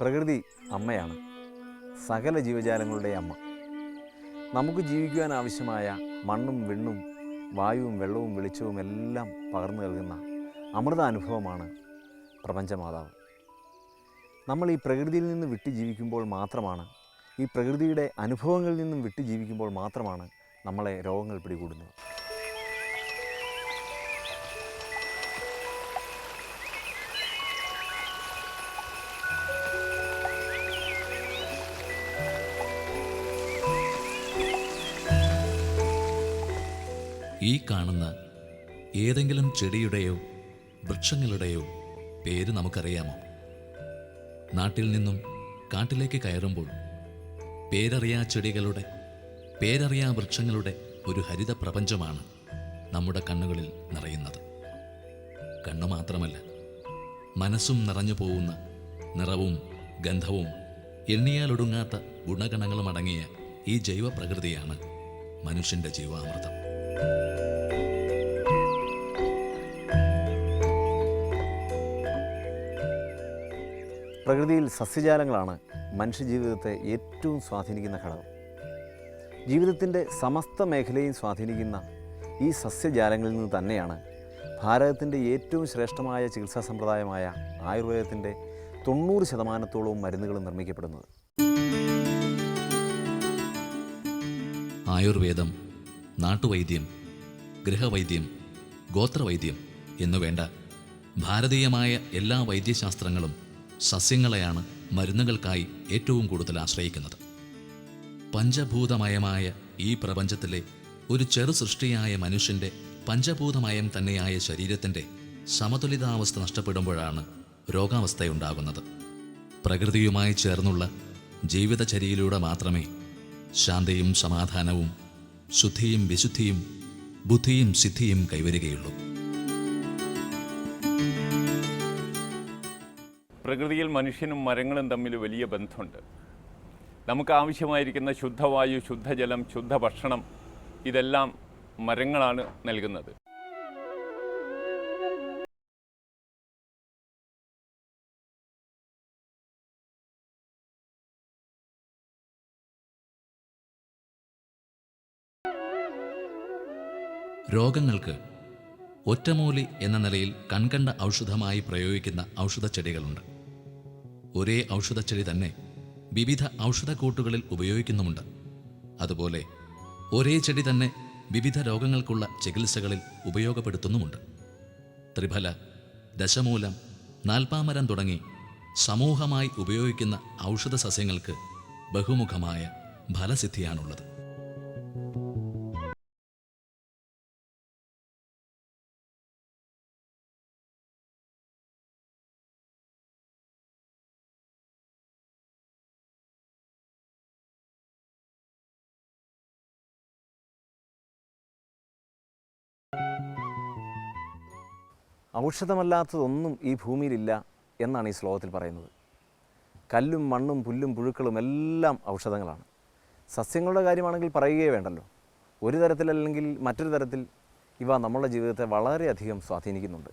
പ്രകൃതി അമ്മയാണ്, സകല ജീവജാലങ്ങളുടെ അമ്മ. നമുക്ക് ജീവിക്കുവാൻ ആവശ്യമായ മണ്ണും വിണ്ണും വായുവും വെള്ളവും വെളിച്ചവും എല്ലാം പകർന്നു നൽകുന്ന അമൃതാനുഭവമാണ് പ്രപഞ്ചമാതാവ്. നമ്മൾ ഈ പ്രകൃതിയിൽ നിന്ന് വിട്ടു ജീവിക്കുമ്പോൾ മാത്രമാണ്, ഈ പ്രകൃതിയുടെ അനുഭവങ്ങളിൽ നിന്നും വിട്ടു ജീവിക്കുമ്പോൾ മാത്രമാണ് നമ്മളെ രോഗങ്ങൾ പിടികൂടുന്നത്. ഈ കാണുന്ന ഏതെങ്കിലും ചെടിയുടെയോ വൃക്ഷങ്ങളുടെയോ പേര് നമുക്കറിയാമോ? നാട്ടിൽ നിന്നും കാട്ടിലേക്ക് കയറുമ്പോൾ പേരറിയാ ചെടികളുടെ, പേരറിയാ വൃക്ഷങ്ങളുടെ ഒരു ഹരിത പ്രപഞ്ചമാണ് നമ്മുടെ കണ്ണുകളിൽ നിറയുന്നത്. കണ്ണു മാത്രമല്ല, മനസ്സും നിറഞ്ഞു പോകുന്ന നിറവും ഗന്ധവും എണ്ണിയാലൊടുങ്ങാത്ത ഗുണഗണങ്ങളും അടങ്ങിയ ഈ ജൈവ പ്രകൃതിയാണ് മനുഷ്യൻ്റെ ജീവാമൃതം. പ്രകൃതിയിൽ സസ്യജാലങ്ങളാണ് മനുഷ്യജീവിതത്തെ ഏറ്റവും സ്വാധീനിക്കുന്ന ഘടകം. ജീവിതത്തിൻ്റെ സമസ്ത മേഖലയും സ്വാധീനിക്കുന്ന ഈ സസ്യജാലങ്ങളിൽ നിന്ന് തന്നെയാണ് ഭാരതത്തിൻ്റെ ഏറ്റവും ശ്രേഷ്ഠമായ ചികിത്സാ സമ്പ്രദായമായ ആയുർവേദത്തിൻ്റെ 90% മരുന്നുകളും നിർമ്മിക്കപ്പെടുന്നത്. ആയുർവേദം, നാട്ടുവൈദ്യം, ഗൃഹവൈദ്യം, ഗോത്രവൈദ്യം എന്നുവേണ്ട ഭാരതീയമായ എല്ലാ വൈദ്യശാസ്ത്രങ്ങളും സസ്യങ്ങളെയാണ് മരുന്നുകൾക്കായി ഏറ്റവും കൂടുതൽ ആശ്രയിക്കുന്നത്. പഞ്ചഭൂതമയമായ ഈ പ്രപഞ്ചത്തിലെ ഒരു ചെറു സൃഷ്ടിയായ മനുഷ്യൻ്റെ പഞ്ചഭൂതമയം തന്നെയായ ശരീരത്തിൻ്റെ സമതുലിതാവസ്ഥ നഷ്ടപ്പെടുമ്പോഴാണ് രോഗാവസ്ഥയുണ്ടാകുന്നത്. പ്രകൃതിയുമായി ചേർന്നുള്ള ജീവിതചര്യയിലൂടെ മാത്രമേ ശാന്തിയും സമാധാനവും ശുദ്ധിയും വിശുദ്ധിയും ബുദ്ധിയും സിദ്ധിയും കൈവരികയുള്ളൂ. പ്രകൃതിയിൽ മനുഷ്യനും മരങ്ങളും തമ്മിൽ വലിയ ബന്ധമുണ്ട്. നമുക്ക് ആവശ്യമായിരിക്കുന്ന ശുദ്ധവായു, ശുദ്ധജലം, ശുദ്ധഭക്ഷണം ഇതെല്ലാം മരങ്ങളാണ് നൽകുന്നത്. രോഗങ്ങൾക്ക് ഒറ്റമൂലി എന്ന നിലയിൽ കൺകണ്ട ഔഷധമായി പ്രയോഗിക്കുന്ന ഔഷധച്ചെടികളുണ്ട്. ഒരേ ഔഷധച്ചെടി തന്നെ വിവിധ ഔഷധക്കൂട്ടുകളിൽ ഉപയോഗിക്കുന്നുമുണ്ട്. അതുപോലെ ഒരേ ചെടി തന്നെ വിവിധ രോഗങ്ങൾക്കുള്ള ചികിത്സകളിൽ ഉപയോഗപ്പെടുത്തുന്നുമുണ്ട്. ത്രിഫല, ദശമൂലം, നാൽപ്പാമരം തുടങ്ങി സമൂഹമായി ഉപയോഗിക്കുന്ന ഔഷധ സസ്യങ്ങൾക്ക് ബഹുമുഖമായ ഫലസിദ്ധിയാണുള്ളത്. ഔഷധമല്ലാത്തതൊന്നും ഈ ഭൂമിയിലില്ല എന്നാണ് ഈ ശ്ലോകത്തിൽ പറയുന്നത്. കല്ലും മണ്ണും പുല്ലും പുഴുക്കളും എല്ലാം ഔഷധങ്ങളാണ്. സസ്യങ്ങളുടെ കാര്യമാണെങ്കിൽ പറയുകയേ വേണ്ടല്ലോ. ഒരു തരത്തിലല്ലെങ്കിൽ മറ്റൊരു തരത്തിൽ ഇവ നമ്മളുടെ ജീവിതത്തെ വളരെയധികം സ്വാധീനിക്കുന്നുണ്ട്.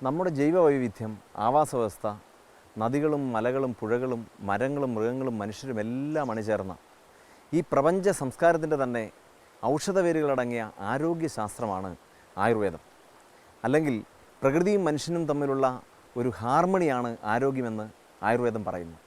നമ്മുടെ ജൈവവൈവിധ്യം, ആവാസവ്യവസ്ഥ, നദികളും മലകളും പുഴകളും മരങ്ങളും മൃഗങ്ങളും മനുഷ്യരും എല്ലാം അണിചേർന്ന ഈ പ്രപഞ്ച സംസ്കാരത്തിൻ്റെ തന്നെ ഔഷധവേരുകളടങ്ങിയ ആരോഗ്യശാസ്ത്രമാണ് ആയുർവേദം. അല്ലെങ്കിൽ പ്രകൃതിയും മനുഷ്യനും തമ്മിലുള്ള ഒരു ഹാർമണിയാണ് ആരോഗ്യമെന്ന് ആയുർവേദം പറയുന്നു.